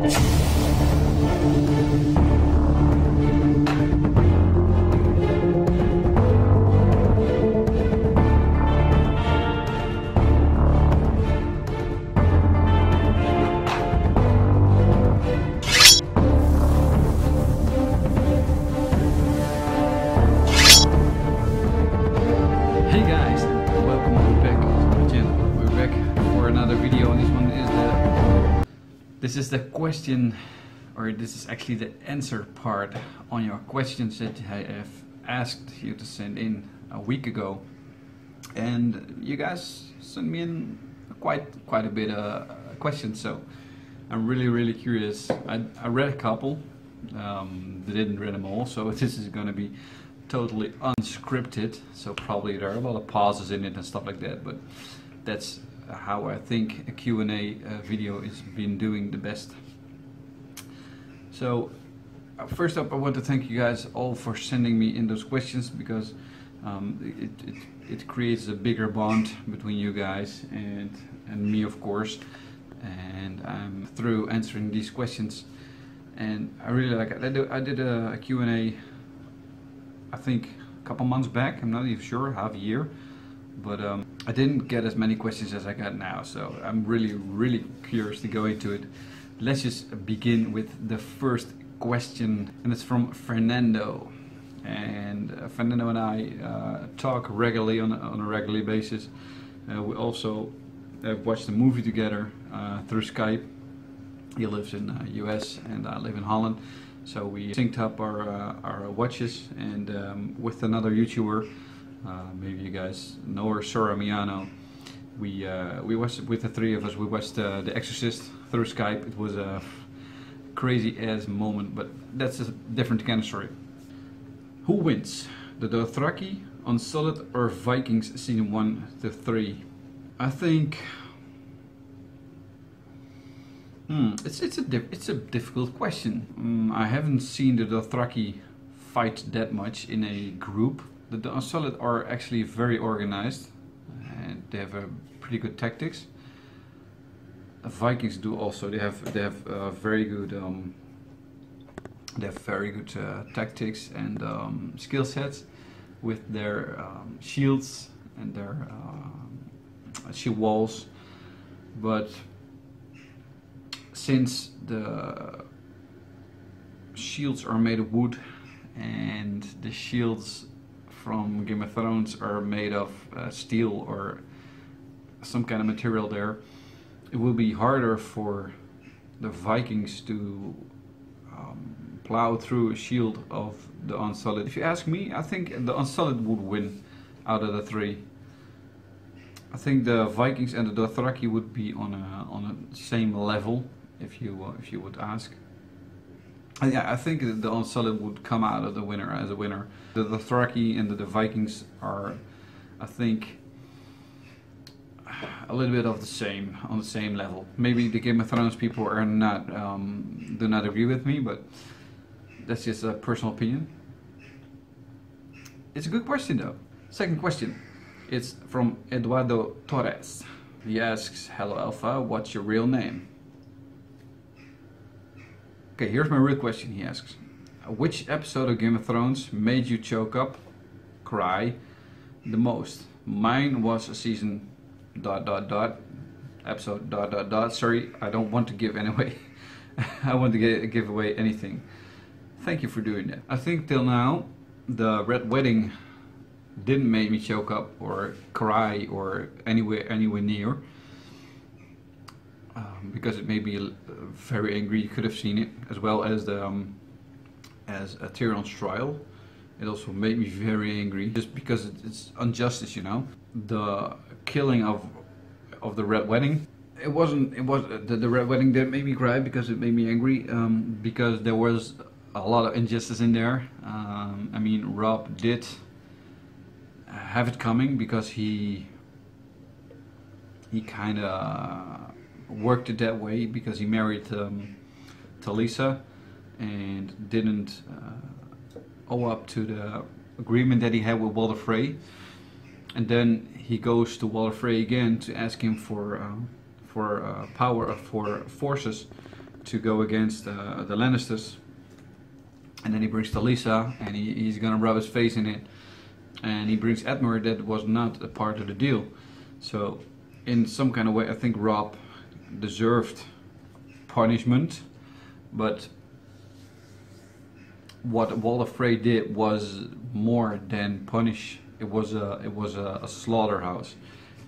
Hey guys, welcome back to the channel. We're back for another video, and this one is the question, or this is actually the answer part on your questions that I have asked you to send in a week ago, and you guys sent me in quite a bit of questions. So I'm really curious. I read a couple, didn't read them all, so this is going to be totally unscripted, so probably there are a lot of pauses in it and stuff like that, but that's how I think a Q&A video is been doing the best. So first up, I want to thank you guys all for sending me in those questions, because it creates a bigger bond between you guys and me, of course, and I'm through answering these questions, and I really like it. I did a Q&A, I think a couple months back, I'm not even sure, half a year, but I didn't get as many questions as I got now, so I'm really curious to go into it. Let's just begin with the first question, and it's from Fernando. And Fernando and I talk regularly on a regular basis. We also watched a movie together through Skype. He lives in the US and I live in Holland. So we synced up our watches, and with another YouTuber, maybe you guys know her, Sora Miano. We watched, with the three of us, we watched The Exorcist through Skype. It was a crazy ass moment, but that's a different kind of story. Who wins, the Dothraki, Unsolid, or Vikings season 1 to 3? I think it's a difficult question. I haven't seen the Dothraki fight that much in a group. The Unsolid are actually very organized, and they have a pretty good tactics. The Vikings do also. They have very good tactics and skill sets with their shields and their shield walls, but since the shields are made of wood and the shields from Game of Thrones are made of steel or some kind of material there, it will be harder for the Vikings to plow through a shield of the Unsolid. If you ask me, I think the Unsolid would win out of the three. I think the Vikings and the Dothraki would be on a same level, if you would ask. And yeah, I think the Unsolid would come out of the winner as a winner. The Dothraki and the Vikings are, I think, a little bit of the same, on the same level. Maybe the Game of Thrones people are not do not agree with me, but that's just a personal opinion. It's a good question though. Second question. It's from Eduardo Torres. He asks, "Hello Alpha, what's your real name?" Okay, here's my real question. He asks, "Which episode of Game of Thrones made you choke up, cry the most?" Mine was a season ... episode ... Sorry, I don't want to give anyway. I want to give away anything. Thank you for doing that. I think till now the Red Wedding didn't make me choke up or cry or anywhere near, because it made me very angry. You could have seen it, as well as the as a Tyrion's trial. It also made me very angry, just because it's injustice, you know. The killing of the Red Wedding. It was the Red Wedding didn't make me cry because it made me angry, because there was a lot of injustice in there. I mean, Rob did have it coming, because he kind of worked it that way, because he married Talisa and didn't owe up to the agreement that he had with Walder Frey, and then he goes to Walder Frey again to ask him for power, for forces to go against the Lannisters. And then he brings Talisa, and he's gonna rub his face in it. And he brings Edmure, that was not a part of the deal. So in some kind of way I think Rob deserved punishment, but what Walder Frey did was more than punish. It was a slaughterhouse.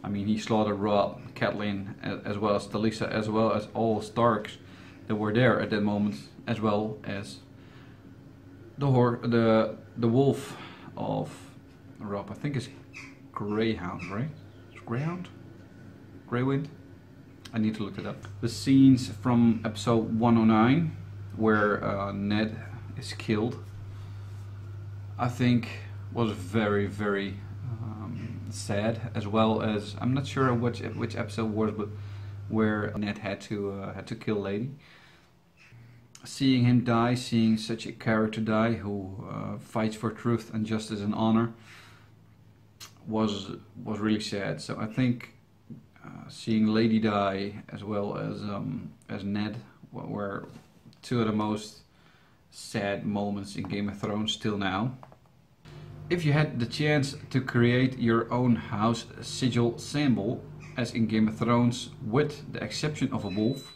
I mean, he slaughtered Rob, Catelyn, as well as Talisa, as well as all Starks that were there at that moment, as well as the wolf of Rob. I think it's Greyhound, right? It's Greyhound? Greywind? I need to look it up. The scenes from episode 109, where Ned is killed, I think was very, very sad, as well as, I'm not sure which episode was, but where Ned had to kill Lady. Seeing him die, seeing such a character die who fights for truth and justice and honor, was really sad. So I think seeing Lady die, as well as Ned, were two of the most sad moments in Game of Thrones till now. If you had the chance to create your own house sigil symbol, as in Game of Thrones, with the exception of a wolf,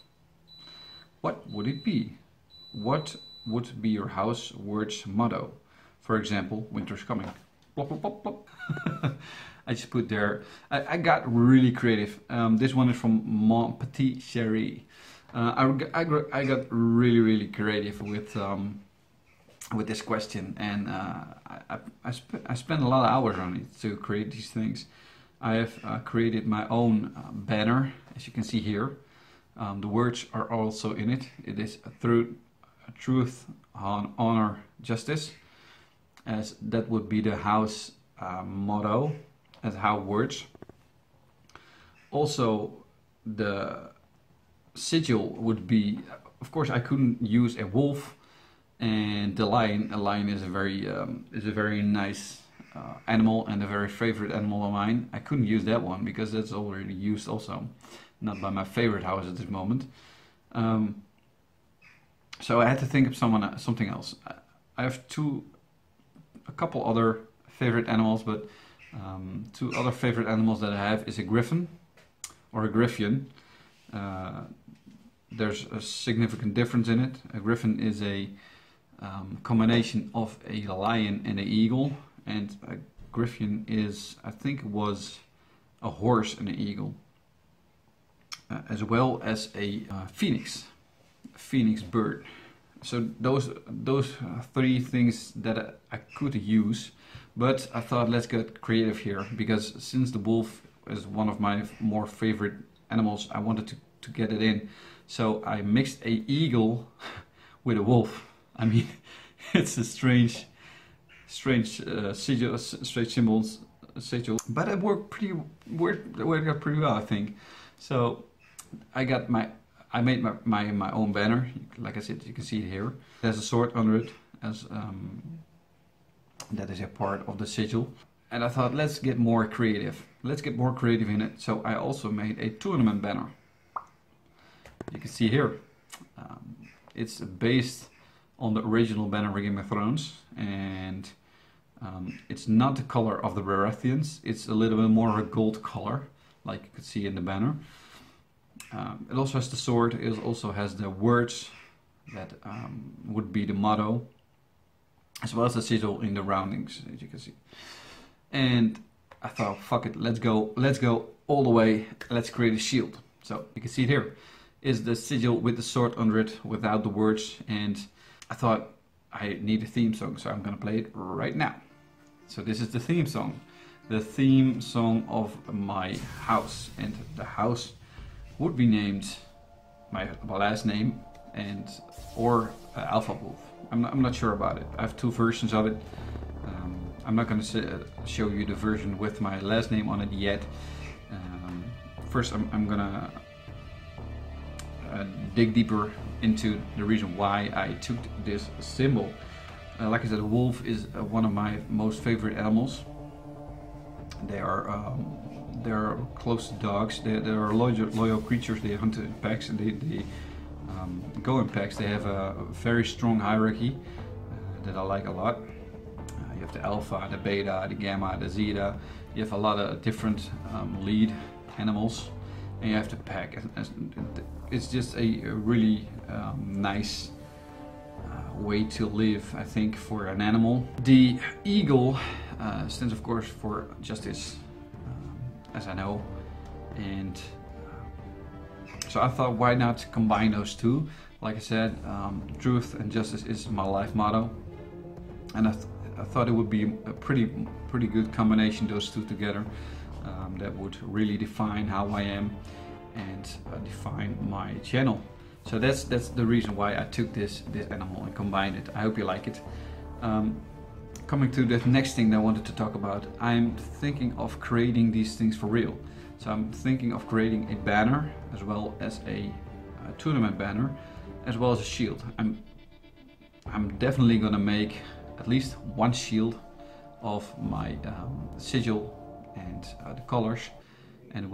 what would it be? What would be your house word's motto? For example, winter's coming. Plop, plop, plop, plop. I just put there. I got really creative. This one is from Mon Petit Chéri. I got really creative with this question, and I spent a lot of hours on it to create these things. I have created my own banner, as you can see here. The words are also in it. It is through truth, honor, justice, as that would be the house motto, as how words. Also, the sigil would be, of course, I couldn't use a wolf, and the lion. A lion is a very nice animal and a very favorite animal of mine. I couldn't use that one because that's already used also, not by my favorite house at this moment. So I had to think of something else. I have a couple other favorite animals, but two other favorite animals that I have is a griffin or a griffion. There's a significant difference in it. A griffin is a combination of a lion and an eagle, and a griffion is, I think, was a horse and an eagle, as well as a phoenix bird. So those three things that I could use, but I thought let's get creative here, because since the wolf is one of my more favorite animals, I wanted to get it in. So I mixed a eagle with a wolf. I mean, it's a strange sigil, but it worked pretty well, I think. So I made my own banner. Like I said, you can see it here. There's a sword under it, as that is a part of the sigil. And I thought, let's get more creative. Let's get more creative in it. So I also made a tournament banner. You can see here. It's based on the original banner for Game of Thrones, and it's not the color of the Baratheons. It's a little bit more of a gold color, like you could see in the banner. It also has the sword. It also has the words that would be the motto, as well as the sigil in the roundings, as you can see. And I thought, fuck it, let's go all the way. Let's create a shield. So you can see it here is the sigil with the sword under it, without the words. And I thought I need a theme song, so I'm gonna play it right now. So this is the theme song of my house, and the house would be named my last name or Alpha Wolf. I'm not sure about it. I have two versions of it. I'm not going to show you the version with my last name on it yet. First, I'm going to dig deeper into the reason why I took this symbol. Like I said, a wolf is one of my most favorite animals. They're close to dogs. They are loyal creatures. They hunt in packs, and they going packs, they have a very strong hierarchy that I like a lot. You have the alpha, the beta, the gamma, the zeta. You have a lot of different lead animals, and you have the pack. It's just a really nice way to live, I think, for an animal. The eagle stands, of course, for justice, as I know, and so I thought, why not combine those two? Like I said, truth and justice is my life motto, and I thought it would be a pretty good combination, those two together. That would really define how I am and define my channel. So that's the reason why I took this animal and combined it. I hope you like it. Coming to the next thing that I wanted to talk about, I'm thinking of creating these things for real. So I'm thinking of creating a banner, as well as a tournament banner, as well as a shield. I'm definitely gonna make at least one shield of my sigil and the colors, and it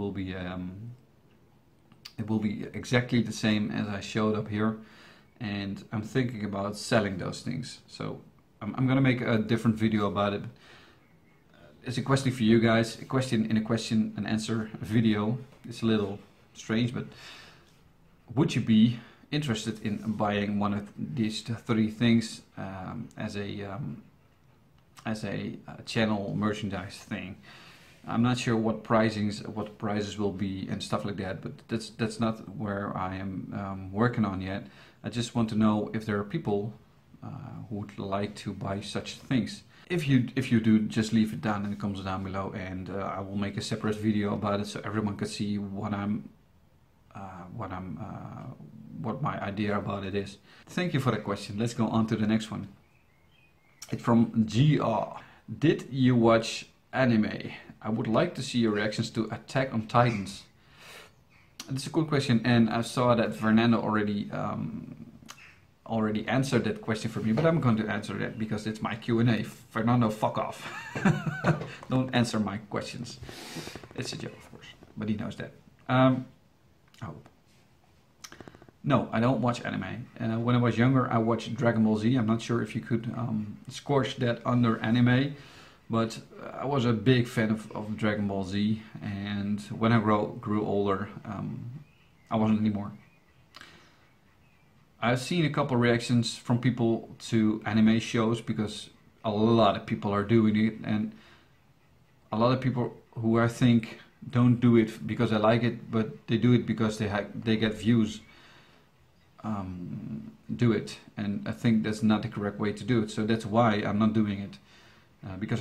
will be exactly the same as I showed up here, and I'm thinking about selling those things. So I'm gonna make a different video about it. It's a question for you guys, a question in a question and answer video. It's a little strange, but would you be interested in buying one of these 3 things as a channel merchandise thing? I'm not sure what prices will be and stuff like that, but that's not where I am working on yet. I just want to know if there are people who would like to buy such things. If you do, just leave it down in the comments down below, and I will make a separate video about it so everyone can see what my idea about it is. Thank you for the question. Let's go on to the next one. It's from GR. Did you watch anime? I would like to see your reactions to Attack on Titans. That's a cool question, and I saw that Fernando already answered that question for me, but I'm going to answer that because it's my Q&A. Fernando, fuck off. Don't answer my questions. It's a joke, of course, but he knows that. No, I don't watch anime. When I was younger, I watched Dragon Ball Z. I'm not sure if you could squash that under anime, but I was a big fan of Dragon Ball Z, and when I grew older, I wasn't anymore. I've seen a couple reactions from people to anime shows because a lot of people are doing it, and a lot of people who I think don't do it because they like it, but they do it because they get views. Do it, and I think that's not the correct way to do it. So that's why I'm not doing it, because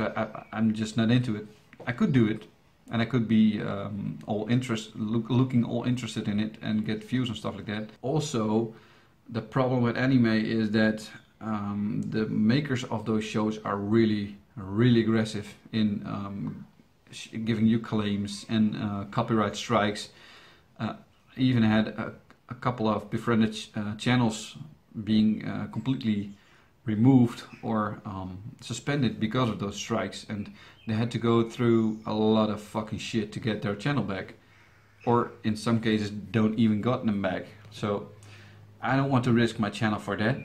I'm just not into it. I could do it, and I could be looking all interested in it and get views and stuff like that. Also, the problem with anime is that the makers of those shows are really aggressive in giving you claims and copyright strikes. Even had a couple of befriended channels being completely removed or suspended because of those strikes, and they had to go through a lot of fucking shit to get their channel back, or in some cases don't even got them back. So I don't want to risk my channel for that,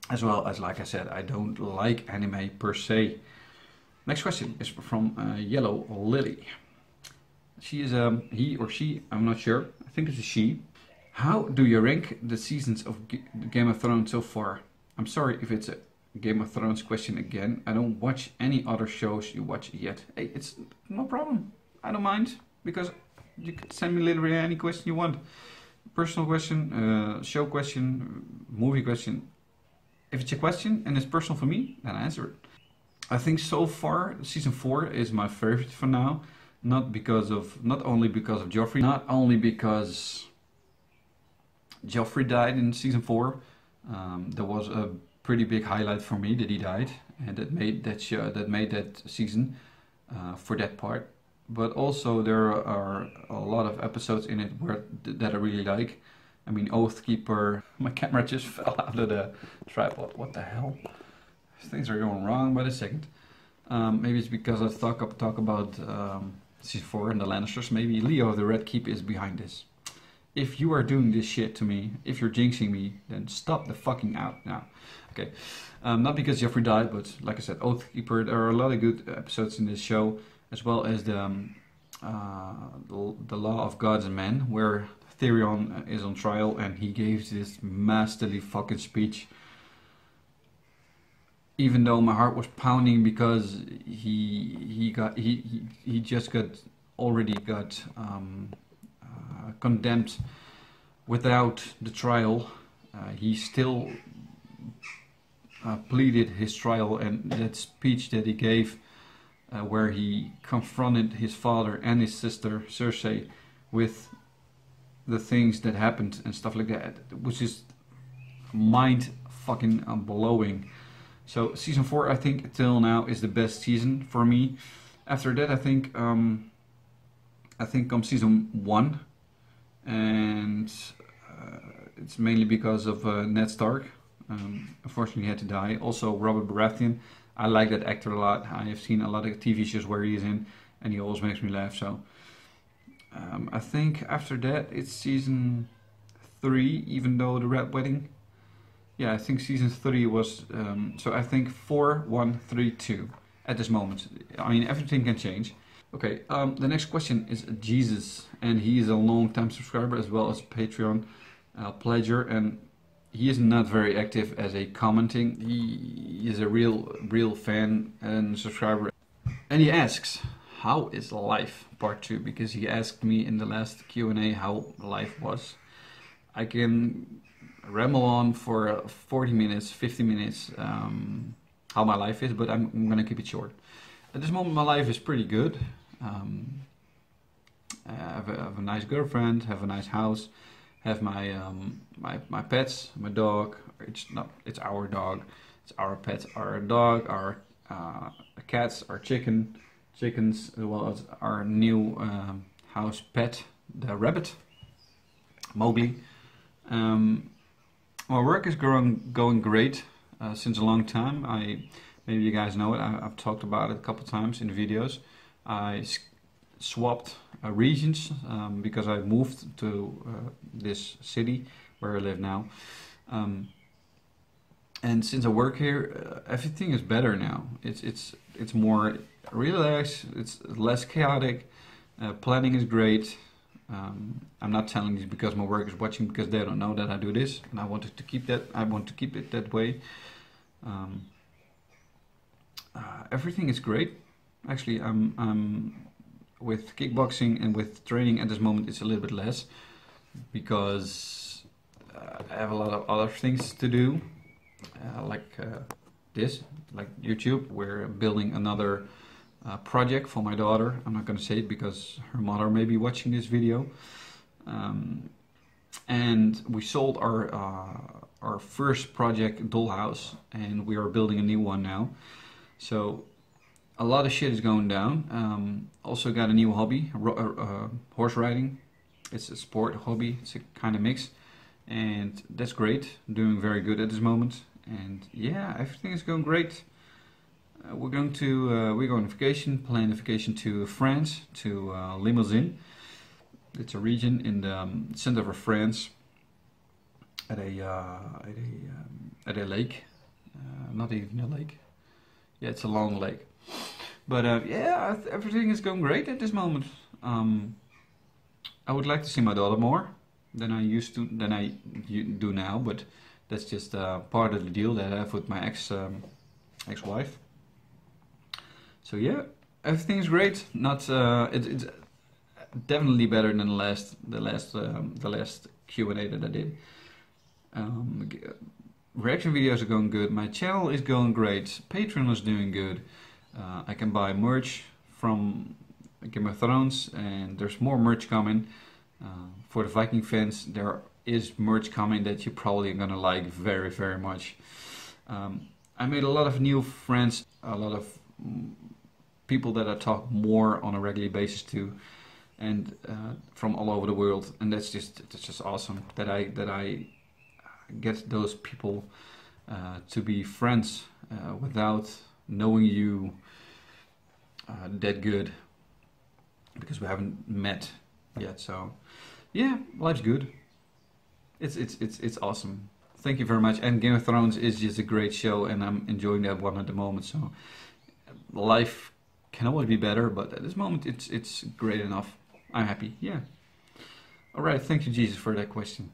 as well as, like I said, I don't like anime per se. Next question is from Yellow Lily. She is he or she, I'm not sure, I think it's a she. How do you rank the seasons of Game of Thrones so far? I'm sorry if it's a Game of Thrones question again. I don't watch any other shows you watch yet. Hey, it's no problem. I don't mind, because you can send me literally any question you want. Personal question, show question, movie question. If it's a question and it's personal for me, then I answer it. I think so far season 4 is my favorite for now. Not only because of Joffrey, not only because Joffrey died in season 4. There was a pretty big highlight for me that he died, and that made that season for that part. But also there are a lot of episodes in it that I really like. I mean, Oathkeeper. My camera just fell out of the tripod. What the hell? Things are going wrong by the second. Maybe it's because I talk about season 4 and the Lannisters. Maybe Leo of the Red Keep is behind this. if you are doing this shit to me, if you're jinxing me, then stop the fucking out now. Okay, not because Jeffrey died, but like I said, Oathkeeper. There are a lot of good episodes in this show, as well as the Law of Gods and Men, where Therion is on trial and he gave this masterly fucking speech. Even though my heart was pounding because he just already got condemned without the trial, he still pleaded his trial, and that speech that he gave, where he confronted his father and his sister Cersei with the things that happened and stuff like that, which is mind fucking blowing. So season 4, I think till now is the best season for me. After that, I think comes season 1, and it's mainly because of Ned Stark. Unfortunately, he had to die. Also, Robert Baratheon. I like that actor a lot. I have seen a lot of TV shows where he is in, and he always makes me laugh. So I think after that it's season 3, even though the Red Wedding. Yeah, I think season 3 was, so I think 4, 1, 3, 2 at this moment. I mean, everything can change. Okay, the next question is Jesus, and he is a long-time subscriber as well as Patreon pledger, and he is not very active as a commenting. He is a real fan and subscriber. And he asks, how is life? Part 2, because he asked me in the last Q&A how life was. I can ramble on for 40 minutes, 50 minutes how my life is, but I'm gonna keep it short. At this moment my life is pretty good. I have a nice girlfriend, have a nice house, have my my pets, my dog. It's our dog, it's our pets, our dog, our cats, our chickens, as well as our new house pet, the rabbit, Mowgli. My work is going great since a long time. Maybe you guys know it. I've talked about it a couple times in videos. I swapped regions because I moved to this city where I live now. And since I work here, everything is better now. It's more relaxed. It's less chaotic. Planning is great. I'm not telling this because my work is watching, because they don't know that I do this, and I wanted to keep that. I want to keep it that way. Everything is great. Actually, I'm with kickboxing and with training at this moment. It's a little bit less because I have a lot of other things to do, like YouTube. We're building another project for my daughter. I'm not going to say it because her mother may be watching this video. And we sold our first project, Dollhouse, and we are building a new one now. So a lot of shit is going down. Also got a new hobby, horse riding. It's a sport hobby. It's a kind of mix, and that's great. I'm doing very good at this moment. And yeah, everything is going great. We're going on vacation, plan a vacation to France, to Limousin. It's a region in the center of France, at a lake, not even a lake. Yeah, it's a long lake. But yeah, everything is going great at this moment. I would like to see my daughter more than I do now, but that's just part of the deal that I have with my ex-wife. So yeah, everything is great. Not it's definitely better than the last Q&A that I did. Reaction videos are going good. My channel is going great. Patreon is doing good. I can buy merch from Game of Thrones, and there's more merch coming. For the Viking fans, there is merch coming that you probably are gonna like very, very much. I made a lot of new friends, a lot of people that I talk more on a regular basis to, and from all over the world, and that's just awesome that I get those people to be friends without knowing you that good, because we haven't met yet. So Yeah, life's good. It's awesome. Thank you very much. And Game of Thrones is just a great show, and I'm enjoying that one at the moment. So life can always be better, but at this moment it's great enough. I'm happy. Yeah. All right. Thank you, Jesus, for that question.